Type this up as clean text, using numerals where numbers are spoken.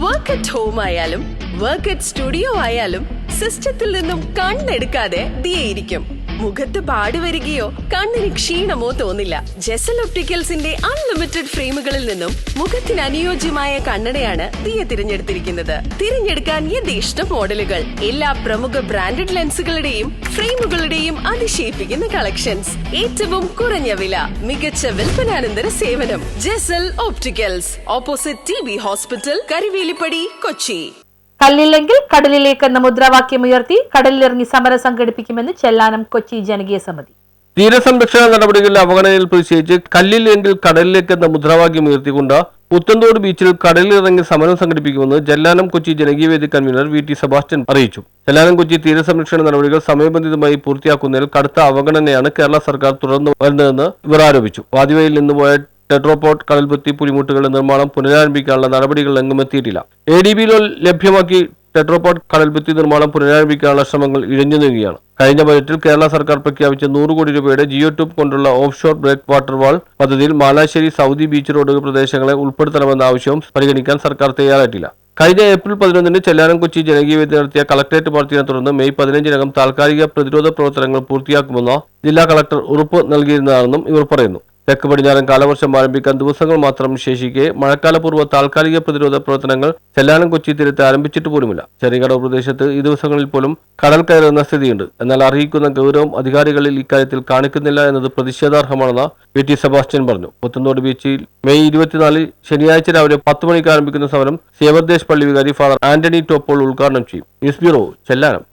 Work at home ആയാലും work at studio ആയാലും സിസ്റ്റത്തിൽ നിന്നും കണ്ണെടുക്കാതെ ദിയയിരിക്കും. മുഖത്ത് പാടി വരികയോ കണ്ണിന് ക്ഷീണമോ തോന്നില്ല. ജെസൽ ഒപ്റ്റിക്കൽസിന്റെ അൺലിമിറ്റഡ് ഫ്രെയിമുകളിൽ നിന്നും മുഖത്തിന് അനുയോജ്യമായ കണ്ണടയാണ് ദിയ തിരഞ്ഞെടുത്തിരിക്കുന്നത്. തിരഞ്ഞെടുക്കാൻ യഥേഷ്ടം മോഡലുകൾ, എല്ലാ പ്രമുഖ ബ്രാൻഡഡ് ലെൻസുകളുടെയും ഫ്രെയിമുകളുടെയും അതിശയിപ്പിക്കുന്ന കളക്ഷൻസ്, ഏറ്റവും കുറഞ്ഞ വില, മികച്ച വിൽപ്പനാനന്തര സേവനം. Jesal opticals, opposite TB hospital, Karivelipady, Kochi. കല്ലില്ലെങ്കിൽ കടലിലേക്ക് എന്ന മുദ്രാവാക്യമുയർത്തി കടലിലിറങ്ങി സമരം സംഘടിപ്പിക്കുമെന്ന് ചെല്ലാനം കൊച്ചി ജനകീയ സമിതി. തീരസംരക്ഷണ നടപടികളിൽ അവഗണനയിൽ പ്രതിഷേധിച്ച് കല്ലില്ലെങ്കിൽ കടലിലേക്ക് എന്ന മുദ്രാവാക്യം ഉയർത്തിക്കൊണ്ട് പുത്തൻതോട് ബീച്ചിൽ കടലിലിറങ്ങി സമരം സംഘടിപ്പിക്കുമെന്ന് ചെല്ലാനം കൊച്ചി ജനകീയവേദി കൺവീനർ VT സെബാസ്റ്റ്യൻ അറിയിച്ചു. ചെല്ലാനം കൊച്ചി തീരസംരക്ഷണ നടപടികൾ സമയബന്ധിതമായി പൂർത്തിയാക്കുന്നതിൽ കടുത്ത അവഗണനയാണ് കേരള സർക്കാർ തുടർന്നു വരുന്നതെന്ന് ഇവർ ആരോപിച്ചു. വാദിവയിൽ നിന്ന് പോയ ടെട്രോപോഡ്, കടൽഭിത്തി, പുലിമുട്ടുകളുടെ നിർമ്മാണം പുനരാരംഭിക്കാനുള്ള നടപടികൾ എങ്ങുമെത്തിയിട്ടില്ല. ADB ലോൺ ലഭ്യമാക്കി ടെട്രോപോഡ്, കടൽഭിത്തി നിർമ്മാണം പുനരാരംഭിക്കാനുള്ള ശ്രമങ്ങൾ ഇഴഞ്ഞു നീങ്ങുകയാണ്. കഴിഞ്ഞ ബജറ്റിൽ കേരള സർക്കാർ പ്രഖ്യാപിച്ച 100 കോടി രൂപയുടെ ജിയോ ട്യൂബ് കൊണ്ടുള്ള ഓഫ്ഷോർ ബ്രേക്ക് വാട്ടർ വാൾ പദ്ധതിയിൽ മാലാശ്ശേരി, സൗദി ബീച്ച് റോഡ് പ്രദേശങ്ങളെ ഉൾപ്പെടുത്തണമെന്ന ആവശ്യവും പരിഗണിക്കാൻ സർക്കാർ തയ്യാറായിട്ടില്ല. കഴിഞ്ഞ ഏപ്രിൽ 11 ചെല്ലാനം കൊച്ചി ജനകീയവേദി നടത്തിയ കളക്ടറേറ്റ് മാർച്ചിനെ തുടർന്ന് മെയ് 15 താൽക്കാലിക പ്രതിരോധ പ്രവർത്തനങ്ങൾ പൂർത്തിയാക്കുമെന്ന് ജില്ലാ കളക്ടർ ഉറപ്പ് നൽകിയിരുന്നതാണെന്നും ഇവർ പറയുന്നു. തെക്ക് പടിഞ്ഞാറൻ കാലവർഷം ആരംഭിക്കാൻ ദിവസങ്ങൾ മാത്രം ശേഷിക്കെ മഴക്കാലപൂർവ്വ താൽക്കാലിക പ്രതിരോധ പ്രവർത്തനങ്ങൾ ചെല്ലാനം കൊച്ചി തീരത്ത് ആരംഭിച്ചിട്ട് പോലുമില്ല. ചെറിയകടവ് പ്രദേശത്ത് ഈ ദിവസങ്ങളിൽ പോലും കടൽ കയറുന്ന സ്ഥിതിയുണ്ട്. എന്നാൽ അർഹിക്കുന്ന ഗൗരവം അധികാരികളിൽ ഇക്കാര്യത്തിൽ കാണിക്കുന്നില്ല എന്നത് പ്രതിഷേധാർഹമാണെന്ന് VT സെബാസ്റ്റ്യൻ പറഞ്ഞു. പുത്തൻതോട് ബീച്ചിൽ മെയ് 24 ശനിയാഴ്ച രാവിലെ 10 മണിക്ക് ആരംഭിക്കുന്ന സമരം സേവർദേശ് പള്ളി വികാരി ഫാദർ ആന്റണി ടോപ്പോൾ ഉദ്ഘാടനം ചെയ്യും. News bureau, Chellanam.